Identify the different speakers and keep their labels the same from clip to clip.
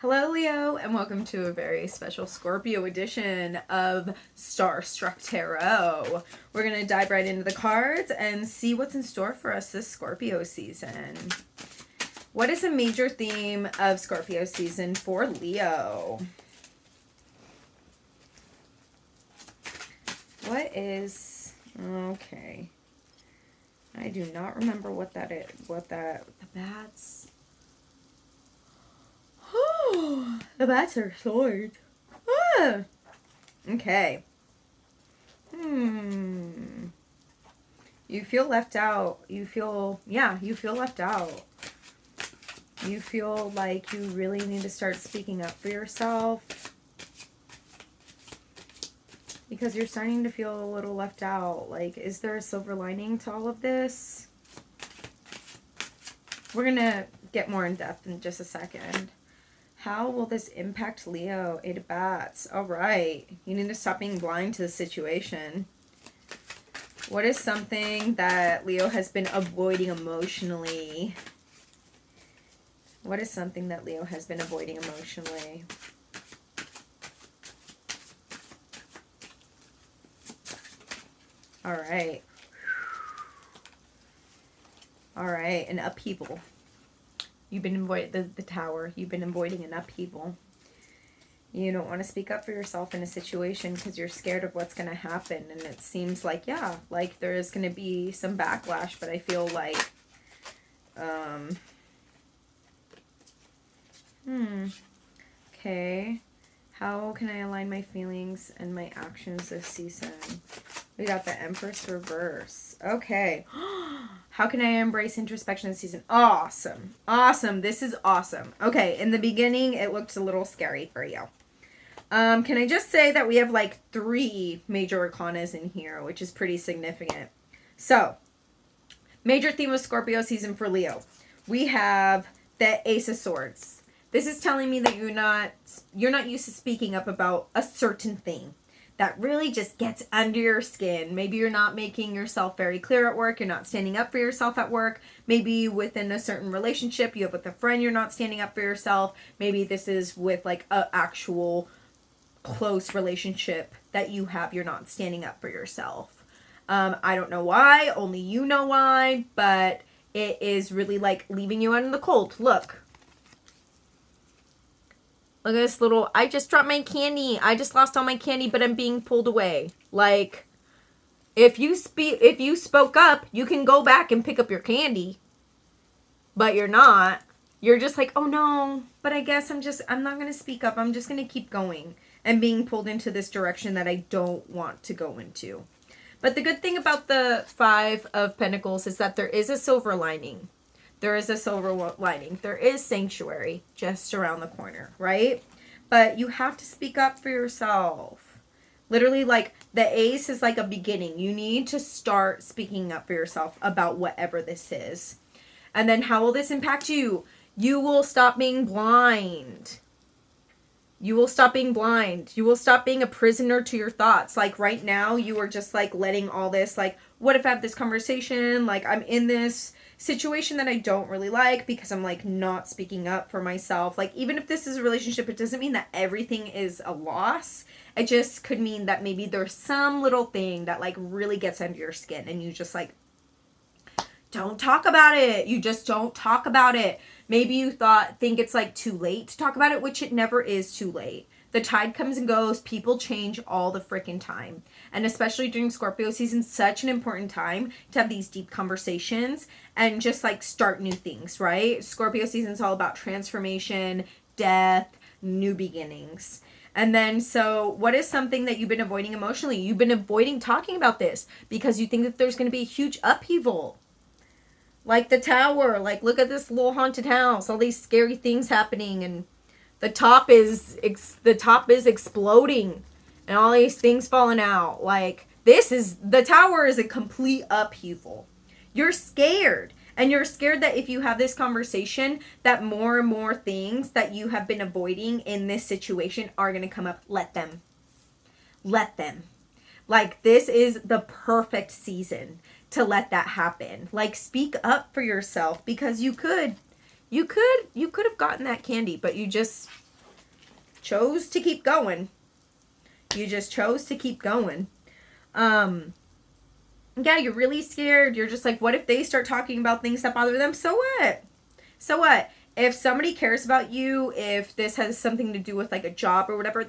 Speaker 1: Hello, Leo, and welcome to a very special Scorpio edition of Starstruck Tarot. We're going to dive right into the cards and see what's in store for us this Scorpio season. What is a major theme of Scorpio season for Leo? What is... Okay. I do not remember what that is. The bats... The bats are swords. Ah. Okay. You feel left out. You feel left out. You feel like you really need to start speaking up for yourself. Because you're starting to feel a little left out. Like, is there a silver lining to all of this? We're going to get more in depth in just a second. How will this impact Leo? 8 of Bats. All right. You need to stop being blind to the situation. What is something that Leo has been avoiding emotionally? What is something that Leo has been avoiding emotionally? All right. All right. An upheaval. You've been avoiding the tower. You've been avoiding an upheaval. You don't want to speak up for yourself in a situation because you're scared of what's going to happen. And it seems like, yeah, like there is going to be some backlash. But I feel like, okay. How can I align my feelings and my actions this season? We got the Empress reverse. Okay. How can I embrace introspection this season? Awesome. Awesome. This is awesome. Okay. In the beginning, it looked a little scary for you. Can I just say that we have like 3 major arcanas in here, which is pretty significant. So, major theme of Scorpio season for Leo. We have the Ace of Swords. This is telling me that you're not used to speaking up about a certain thing that really just gets under your skin. Maybe you're not making yourself very clear at work. You're not standing up for yourself at work. Maybe within a certain relationship you have with a friend, you're not standing up for yourself. Maybe this is with like an actual close relationship that you have. You're not standing up for yourself. I don't know why. Only you know why. But it is really like leaving you out in the cold. Look. Look at this little, I just dropped my candy. I just lost all my candy, but I'm being pulled away. Like, if you spoke up, you can go back and pick up your candy. But you're not. You're just like, oh no, but I guess I'm not going to speak up. I'm just going to keep going and being pulled into this direction that I don't want to go into. But the good thing about the 5 of Pentacles is that there is a silver lining. There is a silver lining. There is sanctuary just around the corner, right? But you have to speak up for yourself. Literally, like, the Ace is like a beginning. You need to start speaking up for yourself about whatever this is. And then how will this impact you? You will stop being blind. You will stop being blind. You will stop being a prisoner to your thoughts. Like, right now, you are just, like, letting all this, like, what if I have this conversation? Like, I'm in this situation that I don't really like because I'm like not speaking up for myself. Like, even if this is a relationship, it doesn't mean that everything is a loss. It just could mean that maybe there's some little thing that like really gets under your skin and you just like don't talk about it. You just don't talk about it. Maybe you think it's like too late to talk about it, which it never is too late. The tide comes and goes. People change all the freaking time. And especially during Scorpio season, such an important time to have these deep conversations and just like start new things, right? Scorpio season is all about transformation, death, new beginnings. And then, so what is something that you've been avoiding emotionally? You've been avoiding talking about this because you think that there's going to be a huge upheaval. Like the tower, like look at this little haunted house, all these scary things happening and the top is exploding and all these things falling out. Like, the tower is a complete upheaval. You're scared. And you're scared that if you have this conversation, that more and more things that you have been avoiding in this situation are going to come up. Let them. Let them. Like, this is the perfect season to let that happen. Like, speak up for yourself because you could have gotten that candy, but you just chose to keep going. You just chose to keep going. Yeah, you're really scared. You're just like, what if they start talking about things that bother them? So what? So what? If somebody cares about you, if this has something to do with like a job or whatever,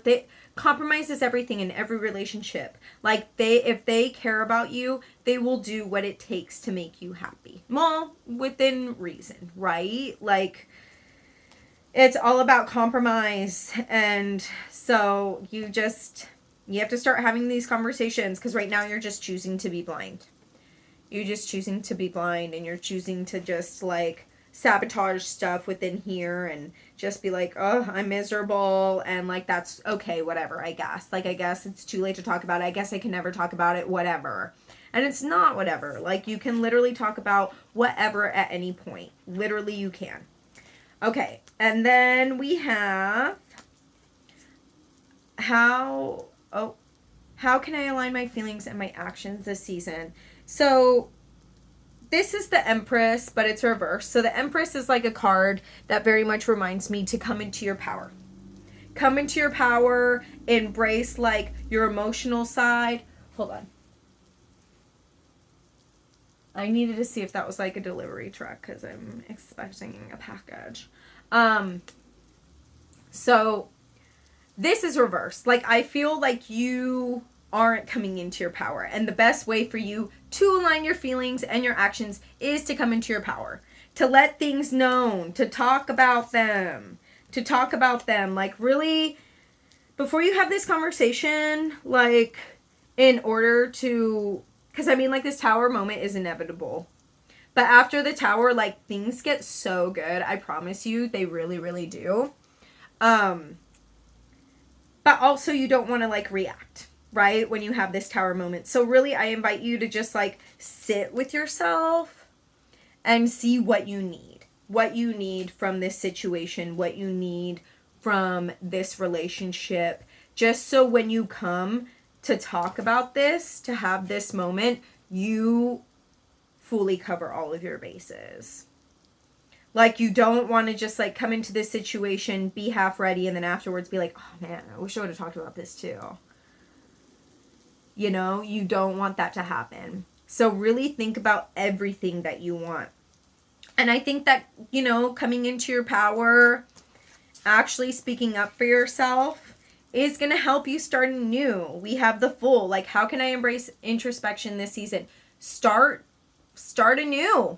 Speaker 1: compromise is everything in every relationship. Like if they care about you, they will do what it takes to make you happy. Well, within reason, right? Like, it's all about compromise. And so you have to start having these conversations, because right now you're just choosing to be blind. You're just choosing to be blind, and you're choosing to just like sabotage stuff within here and just be like, oh, I'm miserable, and like, that's okay, whatever, I guess. Like, I guess it's too late to talk about it. I guess I can never talk about it, whatever. And it's not whatever. Like, you can literally talk about whatever at any point. Literally, you can. Okay, and then we have how can I align my feelings and my actions this season? So this is the Empress, but it's reversed. So the Empress is like a card that very much reminds me to come into your power. Come into your power, embrace like your emotional side. Hold on. I needed to see if that was like a delivery truck, because I'm expecting a package. So this is reversed. Like, I feel like you aren't coming into your power. And the best way for you to align your feelings and your actions is to come into your power. To let things known. To talk about them. Like, really, before you have this conversation, like, in order to... Because, I mean, like, this tower moment is inevitable. But after the tower, like, things get so good. I promise you, they really, really do. But also, you don't want to, like, react, right? When you have this tower moment. So, really, I invite you to just, like, sit with yourself and see what you need. What you need from this situation. What you need from this relationship. Just so when you come to talk about this, to have this moment, you fully cover all of your bases. Like, you don't want to just like come into this situation, be half ready, and then afterwards be like, oh man, I wish I would have talked about this too. You know, you don't want that to happen. So really think about everything that you want. And I think that, you know, coming into your power, actually speaking up for yourself, is going to help you start anew. We have the Fool. Like, how can I embrace introspection this season? Start anew.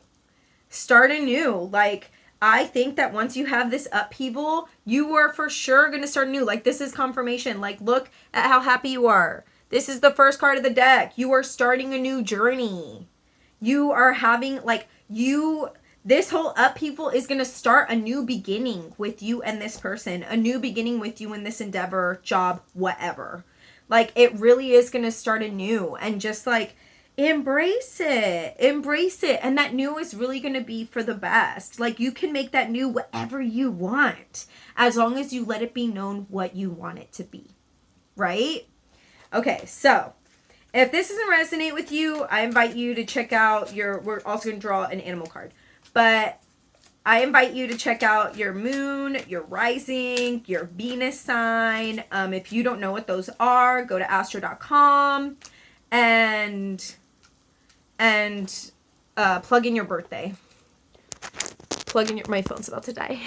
Speaker 1: Start anew. Like, I think that once you have this upheaval, you are for sure going to start anew. Like, this is confirmation. Like, look at how happy you are. This is the first card of the deck. You are starting a new journey. You are having, like, this whole upheaval is going to start a new beginning with you and this person. A new beginning with you in this endeavor, job, whatever. Like, it really is going to start anew. And just, like, embrace it. Embrace it. And that new is really going to be for the best. Like, you can make that new whatever you want, as long as you let it be known what you want it to be. Right? Okay, so if this doesn't resonate with you, I invite you to check out we're also going to draw an animal card. But I invite you to check out your moon, your rising, your Venus sign. If you don't know what those are, go to astro.com and plug in your birthday. My phone's about to die.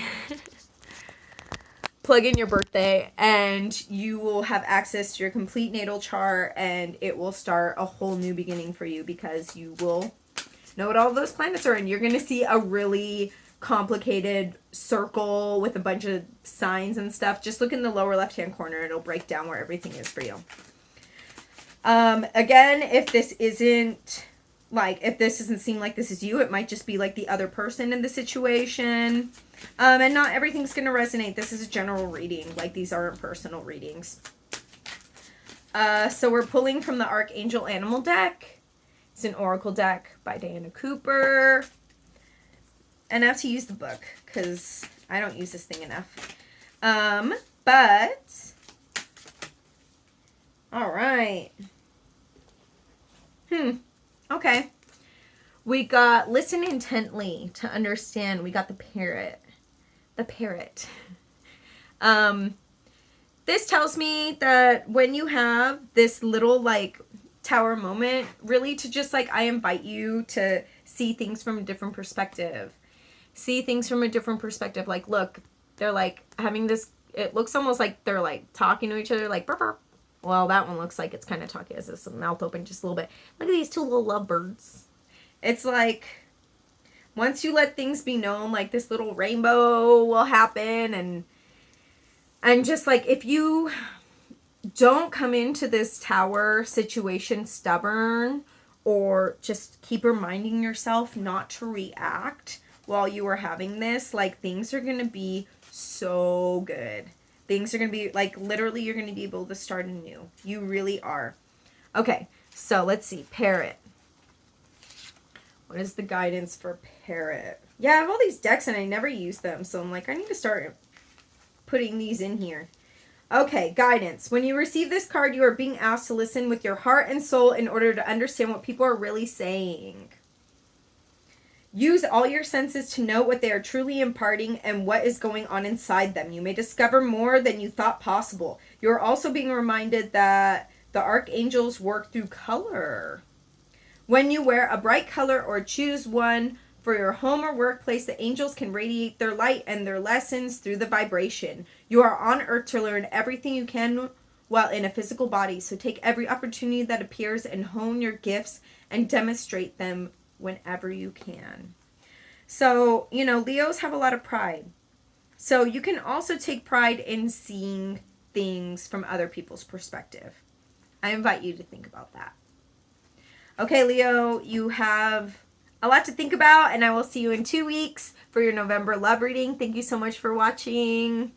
Speaker 1: Plug in your birthday, and you will have access to your complete natal chart, and it will start a whole new beginning for you, because you will know what all those planets are, and you're going to see a really complicated circle with a bunch of signs and stuff. Just look in the lower left-hand corner. It'll break down where everything is for you. Again, if this doesn't seem like this is you, it might just be like the other person in the situation. And not everything's going to resonate. This is a general reading. Like, these aren't personal readings. So we're pulling from the Archangel Animal deck. It's an oracle deck by Diana Cooper. And I have to use the book, because I don't use this thing enough. But all right. Okay. We got listen intently to understand. We got the parrot. This tells me that when you have this little like tower moment, really to just like, I invite you to see things from a different perspective. See things from a different perspective. Like, look, they're like having this, it looks almost like they're like talking to each other, like burp, burp. Well, that one looks like it's kind of talking, as this mouth open just a little bit. Look at these two little lovebirds. It's like, once you let things be known, like this little rainbow will happen. And just like, if you don't come into this tower situation stubborn, or just keep reminding yourself not to react while you are having this, like things are going to be so good. Things are going to be like, literally, you're going to be able to start anew. You really are. Okay, so let's see. Parrot. What is the guidance for Parrot? Yeah, I have all these decks and I never use them. So I'm like, I need to start putting these in here. Okay, guidance. When you receive this card, you are being asked to listen with your heart and soul in order to understand what people are really saying. Use all your senses to know what they are truly imparting and what is going on inside them. You may discover more than you thought possible. You are also being reminded that the archangels work through color. When you wear a bright color or choose one for your home or workplace, the angels can radiate their light and their lessons through the vibration. You are on earth to learn everything you can while in a physical body. So take every opportunity that appears and hone your gifts and demonstrate them whenever you can. So, you know, Leos have a lot of pride. So you can also take pride in seeing things from other people's perspective. I invite you to think about that. Okay, Leo, you have a lot to think about, and I will see you in 2 weeks for your November love reading. Thank you so much for watching.